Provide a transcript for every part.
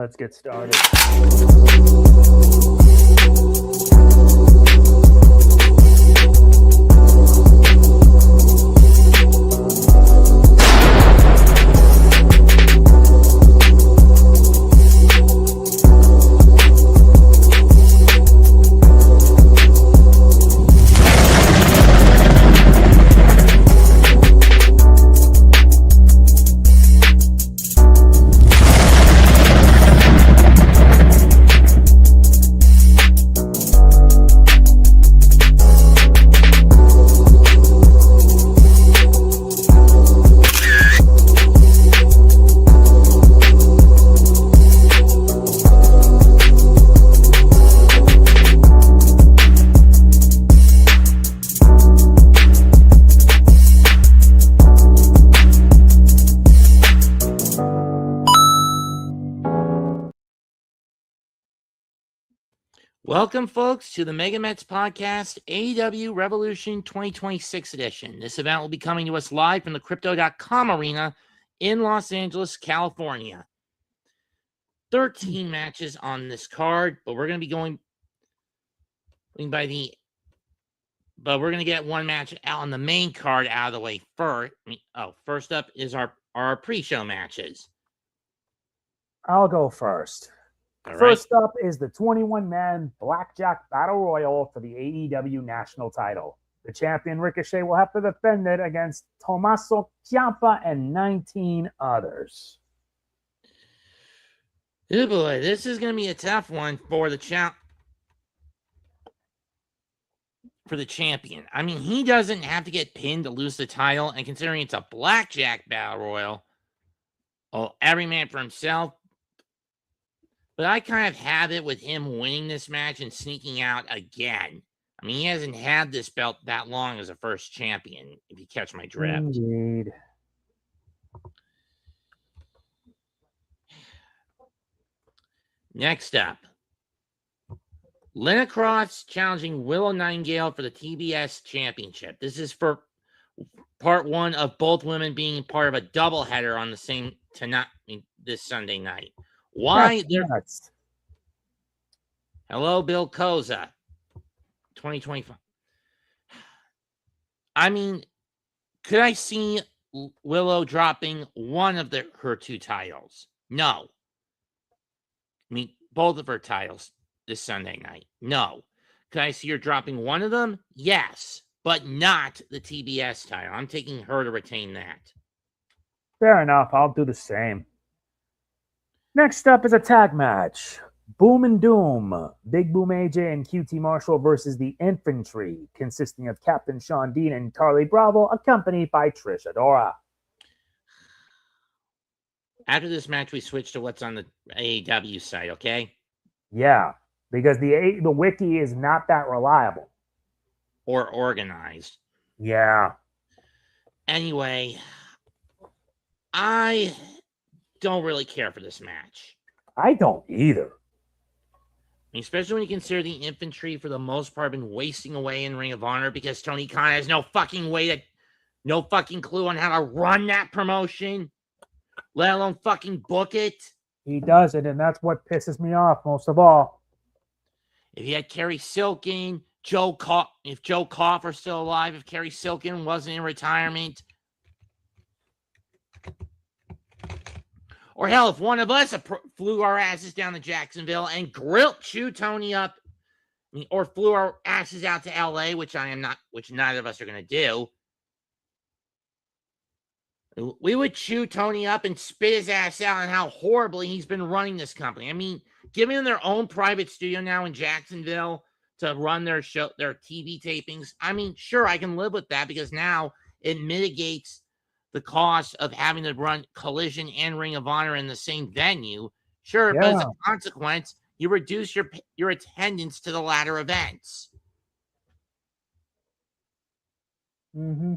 Let's get started. Welcome, folks, to the MegaMets podcast, AEW Revolution 2026 edition. This event will be coming to us live from the Crypto.com arena in Los Angeles, California. 13 matches on this card, but we're going to be going by the... But we're going to get one match out on the main card out of the way first. First up is our pre-show matches. I'll go first. All right. First up is the 21-man BlackJack Battle Royal for the AEW National title. The champion Ricochet will have to defend it against Tommaso Ciampa and 19 others. Oh boy, this is going to be a tough one for the champion. I mean, he doesn't have to get pinned to lose the title, and considering it's a BlackJack Battle Royal, every man for himself. But I kind of have it with him winning this match and sneaking out again. I mean, he hasn't had this belt that long as a first champion, if you catch my drift. Indeed. Next up, Lena challenging Willow Nightingale for the TBS Championship. This is for part one of both women being part of a doubleheader on the same tonight, this Sunday night. Why? Hello, Bill Koza. 2025. I mean, could I see Willow dropping one of her two titles? No. I mean, both of her titles this Sunday night. No. Could I see her dropping one of them? Yes, but not the TBS title. I'm taking her to retain that. Fair enough. I'll do the same. Next up is a tag match. Boom and Doom, Big Boom AJ and QT Marshall versus the Infantry, consisting of Captain Sean Dean and Carly Bravo, accompanied by Trish Adora. After this match, we switch to what's on the AEW site, okay? Yeah, because the wiki is not that reliable. Or organized. Yeah. Anyway, I don't really care for this match. I don't either. Especially when you consider the Infantry, for the most part, been wasting away in Ring of Honor because Tony Khan has no fucking clue on how to run that promotion, let alone fucking book it. He doesn't, and that's what pisses me off most of all. If he had Kerry Silken, if Joe Koff are still alive, if Kerry Silken wasn't in retirement, or hell, if one of us flew our asses down to Jacksonville and chewed Tony up, or flew our asses out to LA, which neither of us are going to do, we would chew Tony up and spit his ass out on how horribly he's been running this company. I mean, giving them their own private studio now in Jacksonville to run their TV tapings. I mean, sure, I can live with that because now it mitigates the cost of having to run Collision and Ring of Honor in the same venue. Sure, yeah. But as a consequence, you reduce your attendance to the latter events. Mm-hmm.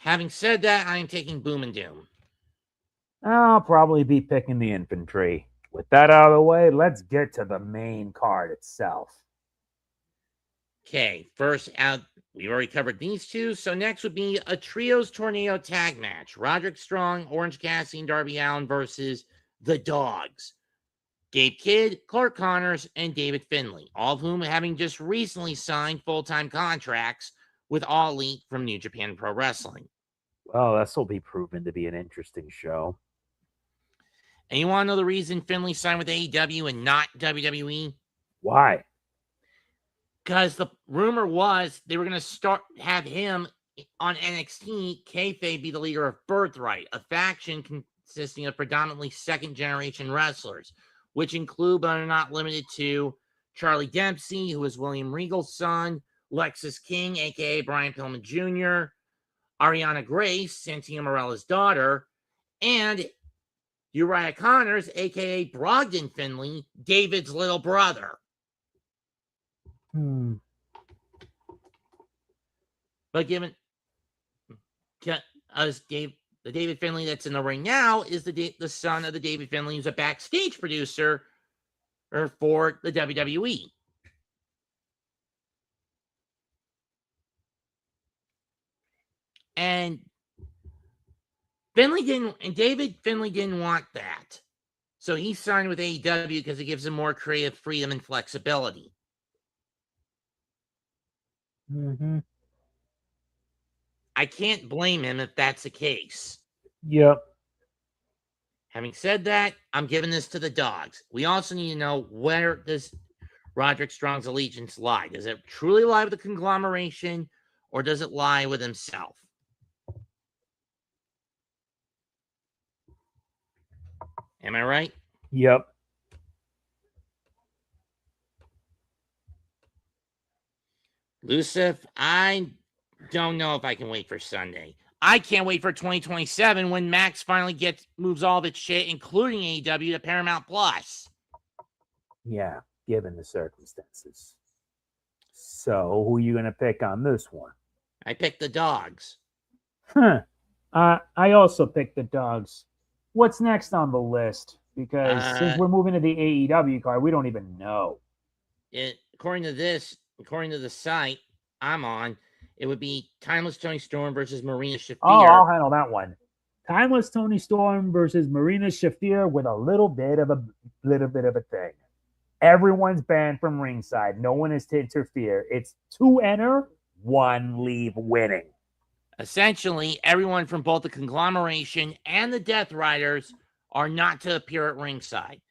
Having said that, I am taking Boom and Doom. I'll probably be picking the Infantry. With that out of the way, let's get to the main card itself. Okay, first out, we've already covered these two. So next would be a trios tornado tag match. Roderick Strong, Orange Cassidy, and Darby Allin versus the Dogs. Gabe Kidd, Clark Connors, and David Finlay, all of whom having just recently signed full-time contracts with All Elite from New Japan Pro Wrestling. Well, this will be proven to be an interesting show. And you want to know the reason Finlay signed with AEW and not WWE? Why? Because the rumor was they were going to have him on NXT, kayfabe be the leader of Birthright, a faction consisting of predominantly second-generation wrestlers, which include, but are not limited to, Charlie Dempsey, who is William Regal's son, Lexis King, a.k.a. Brian Pillman Jr., Ariana Grace, Santina Morella's daughter, and Uriah Connors, a.k.a. Brogdon Finlay, David's little brother. But given as the David Finlay that's in the ring now is the son of the David Finlay who's a backstage producer for the WWE. And David Finlay didn't want that. So he signed with AEW because it gives him more creative freedom and flexibility. Mm-hmm. I can't blame him if that's the case. Yep. Having said that, I'm giving this to the Dogs. We also need to know, where does Roderick Strong's allegiance lie? Does it truly lie with the conglomeration, or does it lie with himself? Am I right? Yep. Lucif, I don't know if I can wait for Sunday. I can't wait for 2027 when Max finally moves all of its shit, including AEW, to Paramount Plus. Yeah, given the circumstances. So, who are you going to pick on this one? I picked the Dogs. I also picked the Dogs. What's next on the list? Because since we're moving to the AEW card, we don't even know. According to the site I'm on, it would be Timeless Toni Storm versus Marina Shafir. Oh, I'll handle that one. Timeless Toni Storm versus Marina Shafir with a little bit of a thing. Everyone's banned from ringside. No one is to interfere. It's 2 enter, 1 leave winning. Essentially, everyone from both the conglomeration and the Death Riders are not to appear at ringside.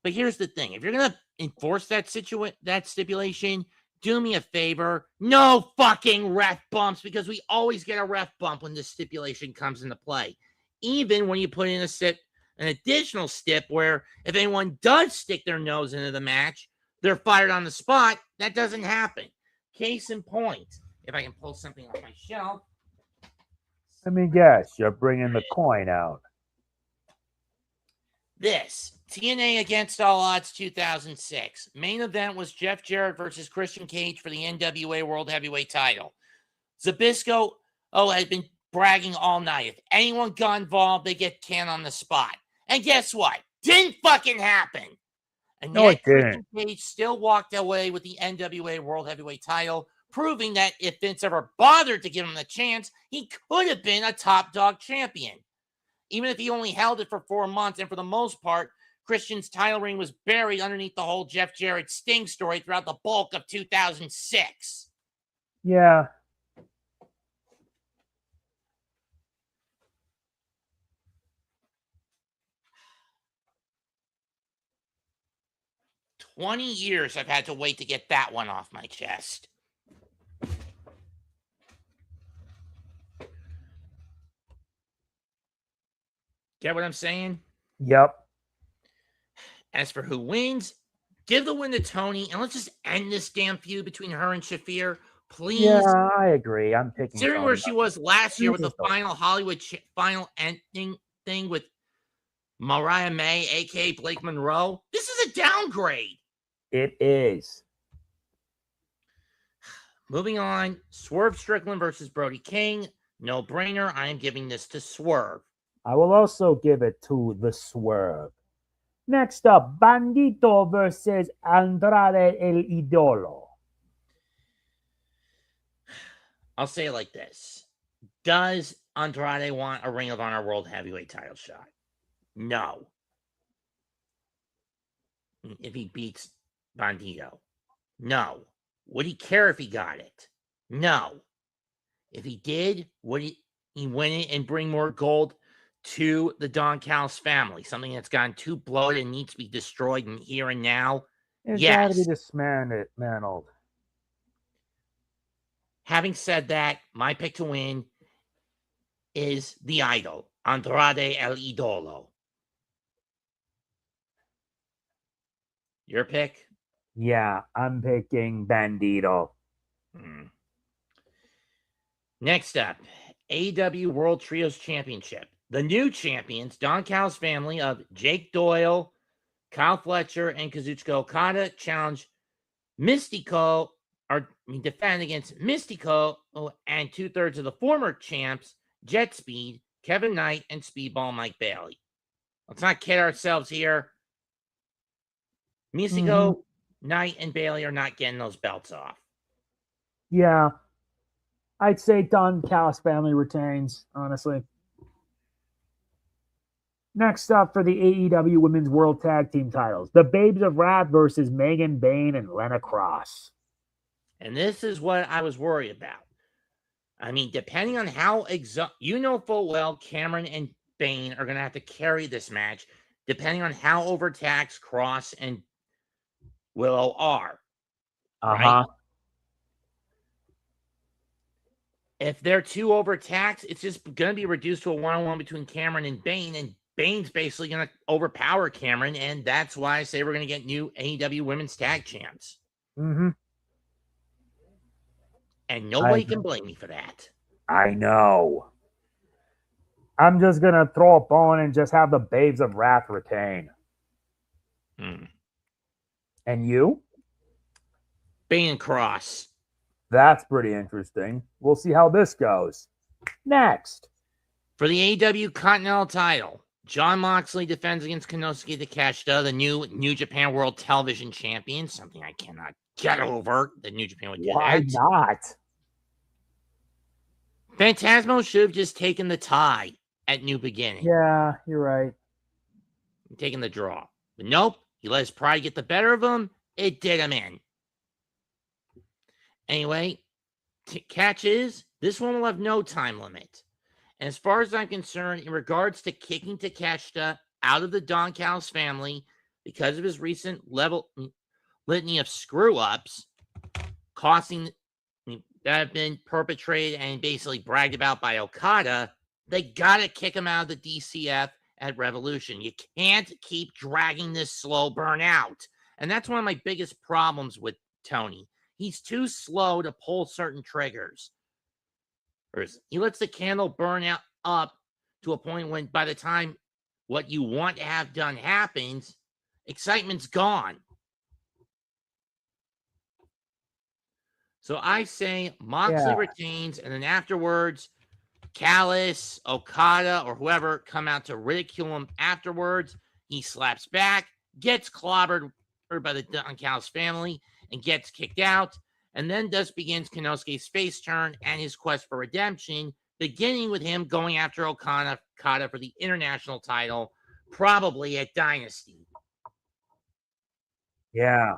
But here's the thing. If you're going to enforce that stipulation, do me a favor. No fucking ref bumps, because we always get a ref bump when this stipulation comes into play. Even when you put in an additional stip where if anyone does stick their nose into the match, they're fired on the spot. That doesn't happen. Case in point, if I can pull something off my shelf. Let me guess, you're bringing the coin out. This, TNA Against All Odds 2006. Main event was Jeff Jarrett versus Christian Cage for the NWA World Heavyweight title. Zbyszko had been bragging all night. If anyone got involved, they get canned on the spot. And guess what? Didn't fucking happen. And no, yet Christian Cage still walked away with the NWA World Heavyweight title, proving that if Vince ever bothered to give him the chance, he could have been a top dog champion. Even if he only held it for 4 months, and for the most part, Christian's title reign was buried underneath the whole Jeff Jarrett Sting story throughout the bulk of 2006. Yeah. "20 years I've had to wait to get that one off my chest." Get what I'm saying? Yep. As for who wins, give the win to Toni, and let's just end this damn feud between her and Shafir, please. Yeah, I agree. I'm picking considering where she was last year with the final Hollywood final ending thing with Mariah May, a.k.a. Blake Monroe. This is a downgrade. It is. Moving on, Swerve Strickland versus Brody King. No brainer. I am giving this to Swerve. I will also give it to the Swerve. Next up, Bandido versus Andrade el Idolo. I'll say it like this. Does Andrade want a Ring of Honor World Heavyweight title shot? No. If he beats Bandido? No. Would he care if he got it? No. If he did, would he win it and bring more gold to the Don Callis family? Something that's gotten too bloated and needs to be destroyed in here and now? It's yes. got to be dismantled. Having said that, my pick to win is the Idol, Andrade El Idolo. Your pick? Yeah, I'm picking Bandido. Next up, AEW World Trios Championship. The new champions, Don Callis family of Jake Doyle, Kyle Fletcher, and Kazuchika Okada challenge Mystico, defend against Mystico and 2/3 of the former champs, Jet Speed, Kevin Knight, and Speedball Mike Bailey. Let's not kid ourselves here. Mystico, Knight, and Bailey are not getting those belts off. Yeah. I'd say Don Callis family retains, honestly. Next up for the AEW Women's World Tag Team titles, the Babes of Wrath versus Megan Bayne and Lena Cross. And this is what I was worried about. I mean, depending on how you know full well Cameron and Bayne are going to have to carry this match, depending on how overtaxed Cross and Willow are. Right? If they're too overtaxed, it's just going to be reduced to a one-on-one between Cameron and Bayne, and Bayne's basically going to overpower Cameron, and that's why I say we're going to get new AEW Women's Tag Champs. Mm-hmm. And nobody can blame me for that. I know. I'm just going to throw a bone and just have the Babes of Wrath retain. And you? Bayne and Cross. That's pretty interesting. We'll see how this goes. Next. For the AEW Continental title, Jon Moxley defends against Konosuke Takeshita, the New Japan World Television Champion. Something I cannot get over that New Japan would do. Why not? Phantasmo should have just taken the tie at New Beginning. Yeah, you're right. Taking the draw. But nope, he let his pride get the better of him. It did him in. Anyway, catch is, this one will have no time limit. And as far as I'm concerned, in regards to kicking Takeshita out of the Don Callis family because of his recent litany of screw-ups, that have been perpetrated and basically bragged about by Okada, they got to kick him out of the DCF at Revolution. You can't keep dragging this slow burn out. And that's one of my biggest problems with Toni. He's too slow to pull certain triggers. He lets the candle burn out up to a point when by the time what you want to have done happens, excitement's gone. So I say Moxley retains, and then afterwards, Callis, Okada, or whoever come out to ridicule him afterwards. He slaps back, gets clobbered by the Don Callis family, and gets kicked out. And then thus begins Konosuke's face turn and his quest for redemption, beginning with him going after Okada for the international title, probably at Dynasty. Yeah.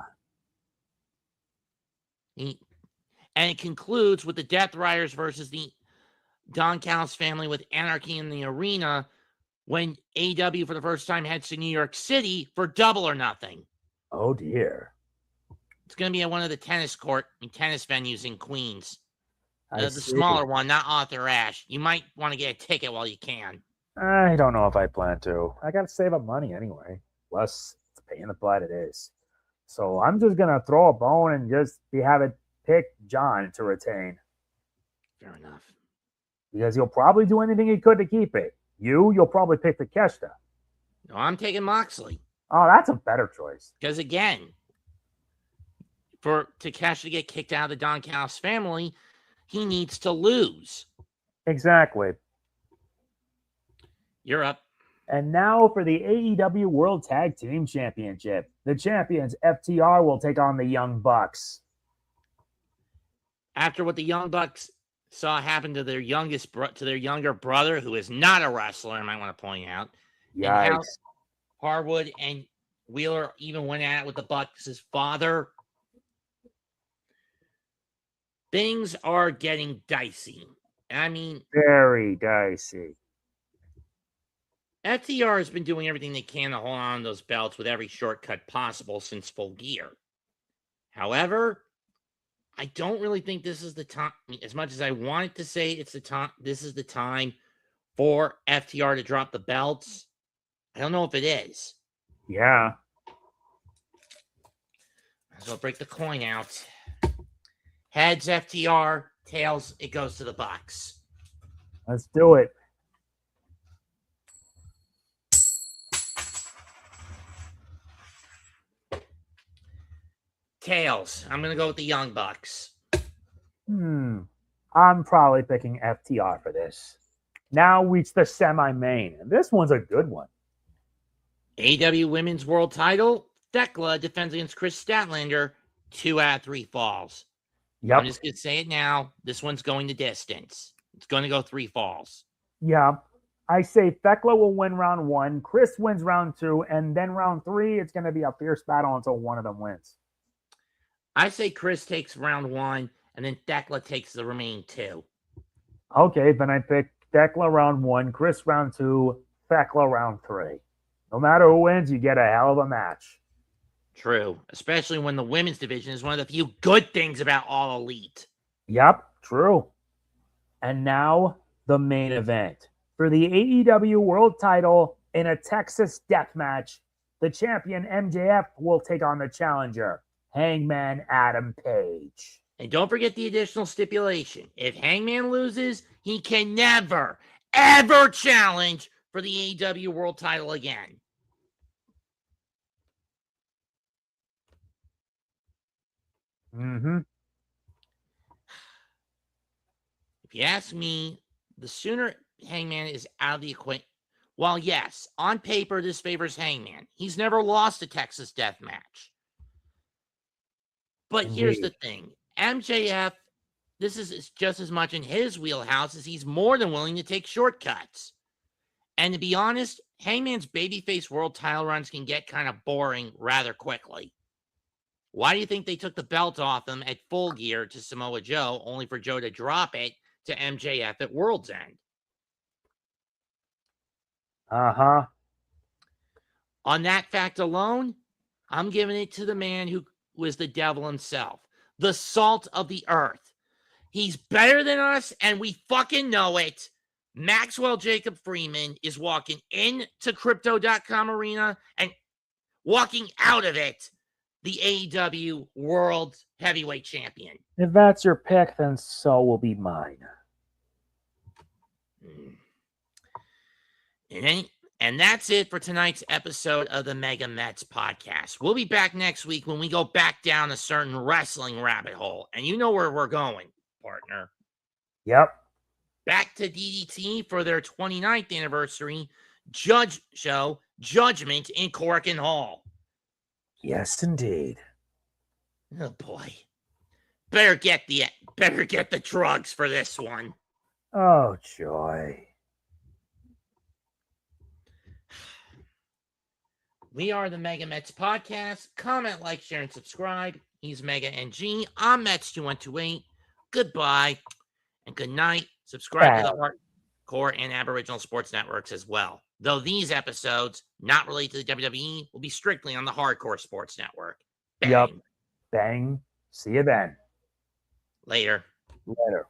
And it concludes with the Death Riders versus the Don Callis family with Anarchy in the Arena when AEW for the first time heads to New York City for Double or Nothing. Oh, dear. It's going to be at one of the tennis venues in Queens. The smaller one, not Arthur Ashe. You might want to get a ticket while you can. I don't know if I plan to. I got to save up money anyway. Plus, it's a pain in the butt it is. So I'm just going to throw a bone and just have it pick John to retain. Fair enough. Because he'll probably do anything he could to keep it. You'll probably pick Takeshita. No, I'm taking Moxley. Oh, that's a better choice. Because again, for Takeshita to get kicked out of the Don Callis family, he needs to lose. Exactly. You're up. And now for the AEW World Tag Team Championship. The champions, FTR, will take on the Young Bucks. After what the Young Bucks saw happen to their younger brother, who is not a wrestler, I might want to point out. And how Yikes. Harwood and Wheeler even went at it with the Bucks' father. Things are getting dicey. I mean, Very dicey. FTR has been doing everything they can to hold on to those belts with every shortcut possible since Full Gear. However, I don't really think this is the time. As much as I wanted to say it's the time, this is the time for FTR to drop the belts. I don't know if it is. Yeah. Might as well break the coin out. Heads FTR, tails it goes to the Bucks. Let's do it. Tails. I'm gonna go with the Young Bucks. I'm probably picking FTR for this. Now reach the semi-main. And this one's a good one. AEW Women's World Title. Thekla defends against Chris Statlander. 2 out of 3 falls. Yep. I'm just going to say it now. This one's going the distance. It's going to go 3 falls. Yeah. I say Thekla will win round 1. Chris wins round 2. And then round 3, it's going to be a fierce battle until one of them wins. I say Chris takes round 1, and then Thekla takes the remaining 2. Okay, then I pick Thekla round 1, Chris round 2, Thekla round 3. No matter who wins, you get a hell of a match. True, especially when the women's division is one of the few good things about All Elite. Yep, true. And now the main event. For the AEW World Title in a Texas death match, the champion MJF will take on the challenger, Hangman Adam Page. And don't forget the additional stipulation. If Hangman loses, he can never, ever challenge for the AEW World Title again. If you ask me, the sooner Hangman is out of the equation. While yes, on paper this favors Hangman. He's never lost a Texas death match. But here's the thing. MJF, this is just as much in his wheelhouse as he's more than willing to take shortcuts. And to be honest, Hangman's babyface world title runs can get kind of boring rather quickly. Why do you think they took the belt off him at Full Gear to Samoa Joe, only for Joe to drop it to MJF at World's End? On that fact alone, I'm giving it to the man who was the devil himself, the salt of the earth. He's better than us, and we fucking know it. Maxwell Jacob Freeman is walking into Crypto.com Arena and walking out of it the AEW World Heavyweight Champion. If that's your pick, then so will be mine. And that's it for tonight's episode of the MegaMets podcast. We'll be back next week when we go back down a certain wrestling rabbit hole. And you know where we're going, partner. Yep. Back to DDT for their 29th anniversary show, Judgment in Corkin Hall. Yes, indeed. Oh boy. Better get the drugs for this one. Oh joy. We are the MegaMets podcast. Comment, like, share, and subscribe. He's Mega NG. I'm Mets2128. Goodbye and good night. Subscribe to the Hardcore and Aboriginal Sports Networks as well. Though these episodes, not related to the WWE, will be strictly on the Hardcore Sports Network. Bang. Yep. Bang. See you then. Later. Later.